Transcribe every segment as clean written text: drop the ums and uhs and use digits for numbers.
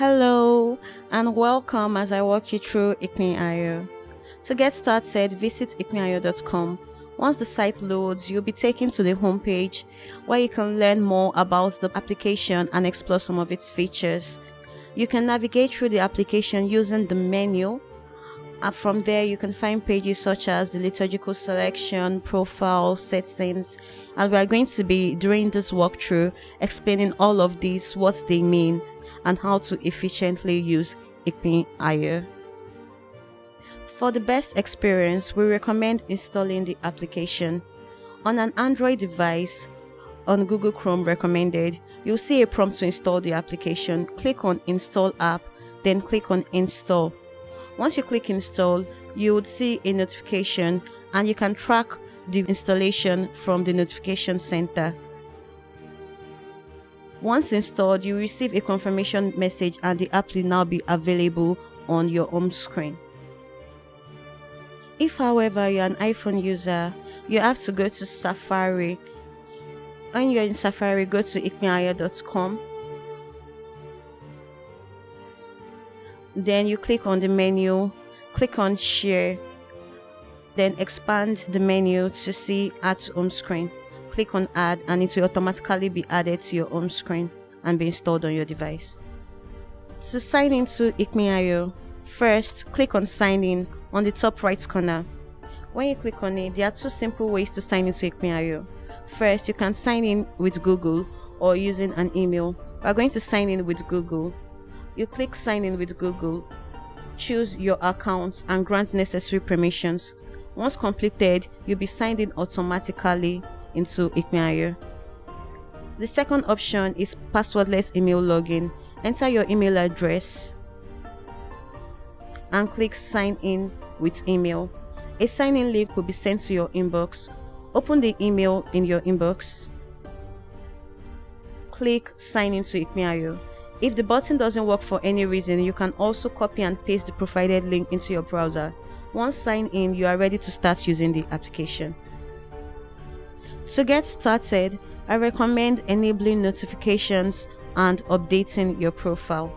Hello and welcome as I walk you through Ìpínayò. To get started, visit ìpínayo.com. Once the site loads, you'll be taken to the homepage where you can learn more about the application and explore some of its features. You can navigate through the application using the menu. And from there, you can find pages such as the liturgical selection, profile, settings, and we are going to be, during this walkthrough, explaining all of these, what they mean, and how to efficiently use Ìpínayò. For the best experience, we recommend installing the application. On an Android device, on Google Chrome recommended, you'll see a prompt to install the application. Click on Install App, then click on Install. Once you click Install, you would see a notification and you can track the installation from the notification center. Once installed, you receive a confirmation message and the app will now be available on your home screen. If, however, you're an iPhone user, you have to go to Safari. When you're in Safari, go to ìpínayo.com. Then you click on the menu, click on Share, then expand the menu to see Add to Home Screen. Click on Add and it will automatically be added to your home screen and be installed on your device. To sign into Ìpínayò, first click on Sign In on the top right corner. When you click on it, there are two simple ways to sign into Ìpínayò. First, you can sign in with Google or using an email. We are going to sign in with Google. You click Sign In with Google, choose your account and grant necessary permissions. Once completed, you'll be signed in automatically into Ìpínayò. The second option is passwordless email login. Enter your email address and click Sign In with email. A sign-in link will be sent to your inbox. Open the email in your inbox. Click Sign In to Ìpínayò. If the button doesn't work for any reason, you can also copy and paste the provided link into your browser. Once signed in, you are ready to start using the application. To get started, I recommend enabling notifications and updating your profile.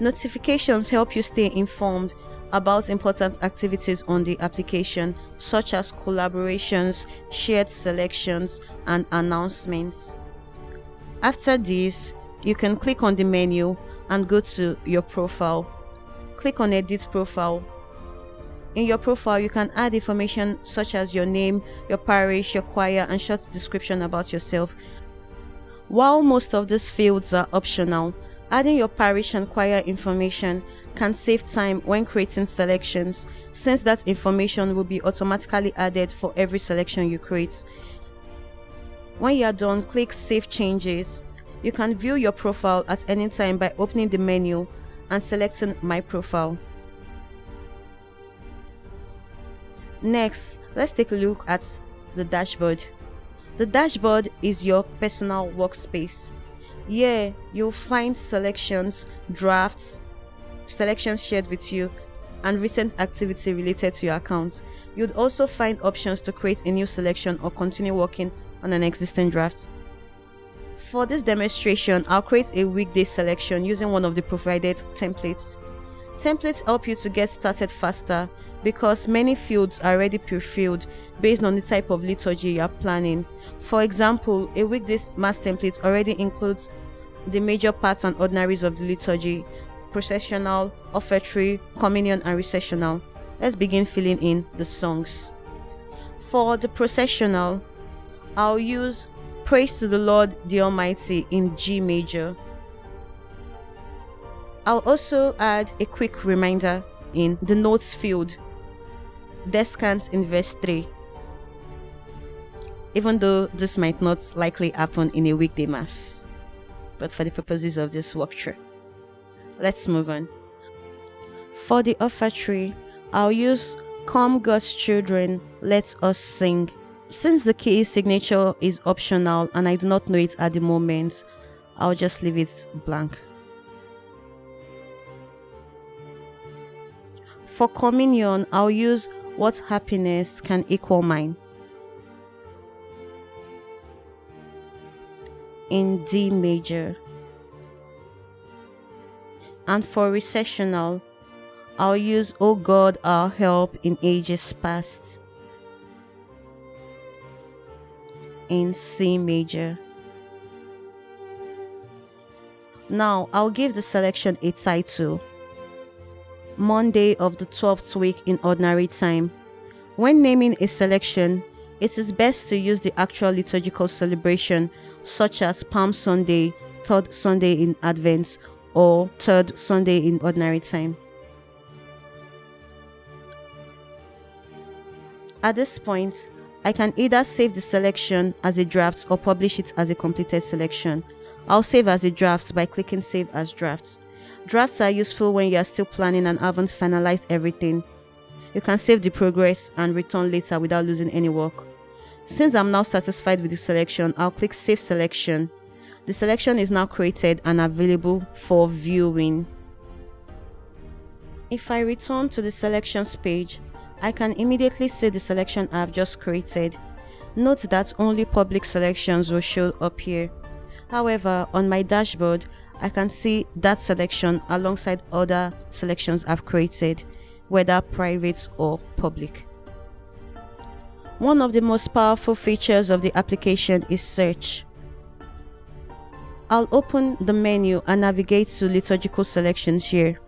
Notifications help you stay informed about important activities on the application, such as collaborations, shared selections, and announcements. After this, you can click on the menu and go to your profile. Click on Edit Profile. In your profile, you can add information such as your name, your parish, your choir, and short description about yourself. While most of these fields are optional, adding your parish and choir information can save time when creating selections, since that information will be automatically added for every selection you create. When you are done, click Save Changes. You can view your profile at any time by opening the menu and selecting My Profile. Next, let's take a look at the dashboard. The dashboard is your personal workspace. Here, you'll find selections, drafts, selections shared with you, and recent activity related to your account. You'd also find options to create a new selection or continue working on an existing draft. For this demonstration, I'll create a weekday selection using one of the provided templates. Templates help you to get started faster because many fields are already pre-filled based on the type of liturgy you are planning. For example, a weekday mass template already includes the major parts and ordinaries of the liturgy: processional, offertory, communion, and recessional. Let's begin filling in the songs. For the processional, I'll use Praise to the Lord the Almighty in G major. I'll also add a quick reminder in the notes field, Descant in verse 3, even though this might not likely happen in a weekday mass, but for the purposes of this walkthrough. Let's move on. For the offertory, I'll use Come God's Children, Let Us Sing. Since the key signature is optional and I do not know it at the moment, I'll just leave it blank. For communion, I'll use What Happiness Can Equal Mine in D major. And for recessional, I'll use "O God, our help in ages past" in C major. Now, I'll give the selection a title: Monday of the 12th week in ordinary time. When naming a selection, it is best to use the actual liturgical celebration, such as Palm Sunday, 3rd Sunday in Advent, or 3rd Sunday in ordinary time. At this point, I can either save the selection as a draft or publish it as a completed selection. I'll save as a draft by clicking Save as Drafts. Drafts are useful when you are still planning and haven't finalized everything. You can save the progress and return later without losing any work. Since I'm now satisfied with the selection, I'll click Save Selection. The selection is now created and available for viewing. If I return to the selections page, I can immediately see the selection I've just created. Note that only public selections will show up here. However, on my dashboard, I can see that selection alongside other selections I've created, whether private or public. One of the most powerful features of the application is search. I'll open the menu and navigate to liturgical selections here.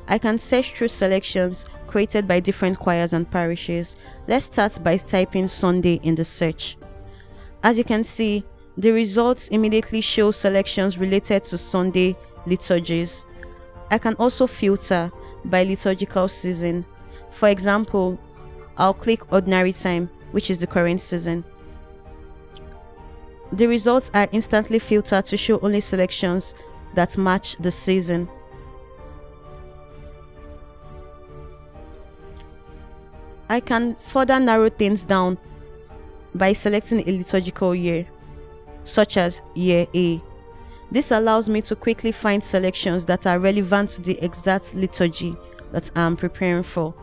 I can search through selections created by different choirs and parishes. Let's start by typing Sunday in the search. As you can see, the results immediately show selections related to Sunday liturgies. I can also filter by liturgical season. For example, I'll click Ordinary Time, which is the current season. The results are instantly filtered to show only selections that match the season. I can further narrow things down by selecting a liturgical year, such as Year A. This allows me to quickly find selections that are relevant to the exact liturgy that I'm preparing for.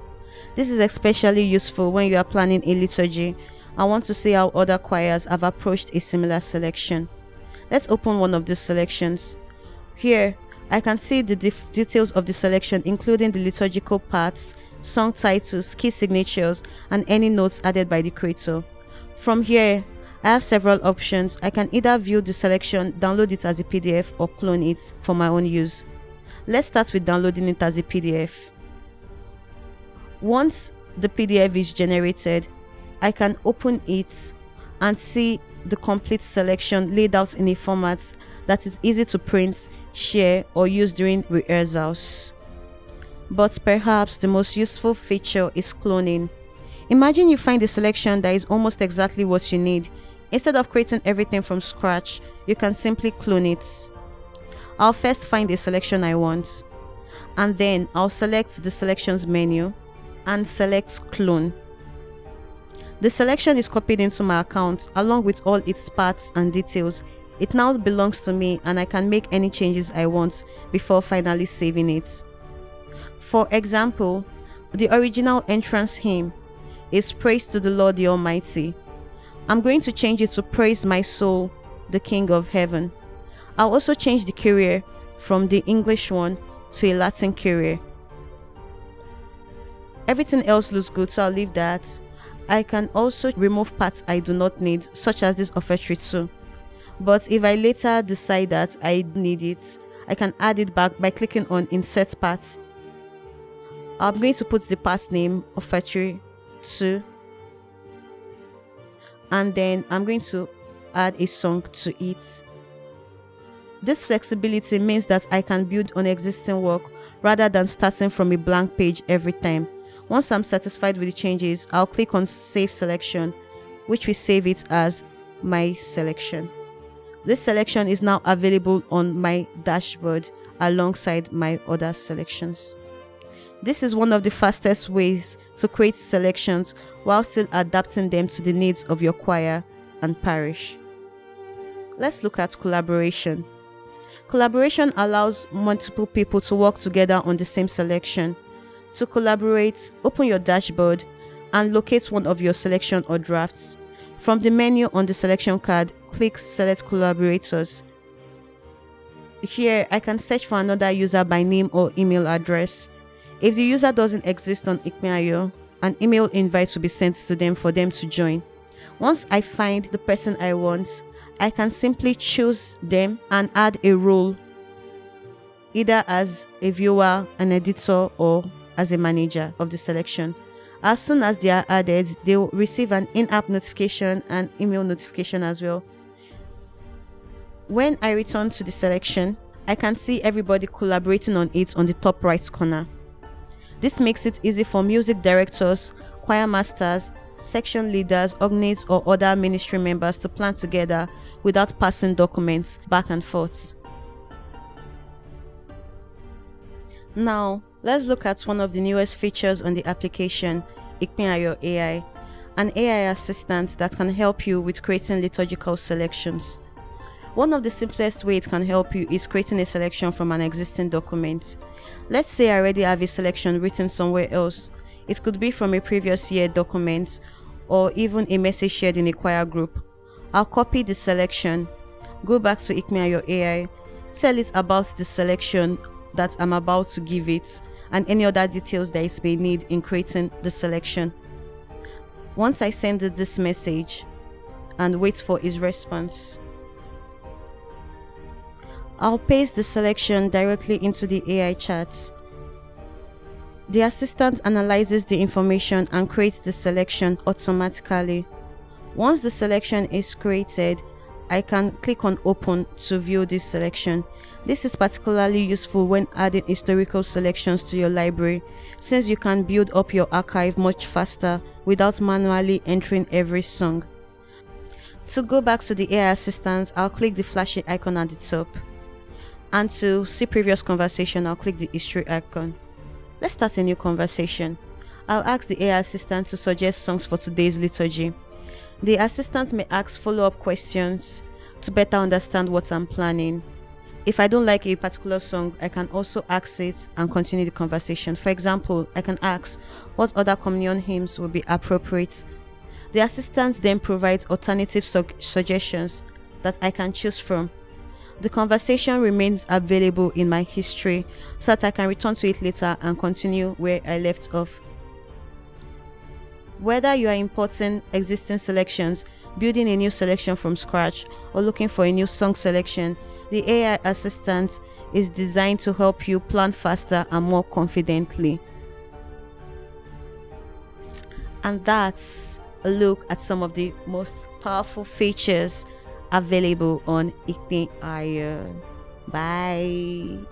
This is especially useful when you are planning a liturgy and want to see how other choirs have approached a similar selection. Let's open one of these selections. Here, I can see the details of the selection, including the liturgical parts, song titles, key signatures, and any notes added by the creator. From here, I have several options. I can either view the selection, download it as a PDF, or clone it for my own use. Let's start with downloading it as a PDF. Once the PDF is generated, I can open it and see the complete selection laid out in a format that is easy to print, share, or use during rehearsals. But perhaps the most useful feature is cloning. Imagine you find a selection that is almost exactly what you need. Instead of creating everything from scratch, you can simply clone it. I'll first find a selection I want, and then I'll select the selections menu and select clone. The selection is copied into my account along with all its parts and details. It now belongs to me and I can make any changes I want before finally saving it. For example, the original entrance hymn is Praise to the Lord the Almighty. I'm going to change it to Praise My Soul, the King of Heaven. I'll also change the Kyrie from the English one to a Latin Kyrie. Everything else looks good, so I'll leave that. I can also remove parts I do not need, such as this offertory too. But if I later decide that I need it, I can add it back by clicking on Insert Part. I'm going to put the part name offertory 2, and then I'm going to add a song to it. This flexibility means that I can build on existing work rather than starting from a blank page every time. Once I'm satisfied with the changes, I'll click on Save Selection, which will save it as my selection. This selection is now available on my dashboard alongside my other selections. This is one of the fastest ways to create selections while still adapting them to the needs of your choir and parish. Let's look at collaboration. Collaboration allows multiple people to work together on the same selection. To collaborate, open your dashboard and locate one of your selection or drafts. From the menu on the selection card, click Select Collaborators. Here, I can search for another user by name or email address. If the user doesn't exist on Ìpínayò, an email invite will be sent to them for them to join. Once I find the person I want, I can simply choose them and add a role, either as a viewer, an editor, or as a manager of the selection. As soon as they are added, they will receive an in-app notification and email notification as well. When I return to the selection, I can see everybody collaborating on it on the top right corner. This makes it easy for music directors, choir masters, section leaders, organists, or other ministry members to plan together without passing documents back and forth. Now, let's look at one of the newest features on the application, Ìpínayò AI, an AI assistant that can help you with creating liturgical selections. One of the simplest ways it can help you is creating a selection from an existing document. Let's say I already have a selection written somewhere else. It could be from a previous year document or even a message shared in a choir group. I'll copy the selection, go back to Ìpínayò AI, tell it about the selection that I'm about to give it, and any other details that it may need in creating the selection. Once I send it this message and wait for its response, I'll paste the selection directly into the AI chat. The assistant analyzes the information and creates the selection automatically. Once the selection is created, I can click on Open to view this selection. This is particularly useful when adding historical selections to your library, since you can build up your archive much faster without manually entering every song. To go back to the AI assistant, I'll click the flashing icon at the top. And to see previous conversation, I'll click the history icon. Let's start a new conversation. I'll ask the AI assistant to suggest songs for today's liturgy. The assistant may ask follow-up questions to better understand what I'm planning. If I don't like a particular song, I can also ask it and continue the conversation. For example, I can ask what other communion hymns will be appropriate. The assistant then provides alternative suggestions that I can choose from. The conversation remains available in my history so that I can return to it later and continue where I left off. Whether you are importing existing selections, building a new selection from scratch, or looking for a new song selection, the AI assistant is designed to help you plan faster and more confidently. And that's a look at some of the most powerful features available on Ìpínayò. Bye.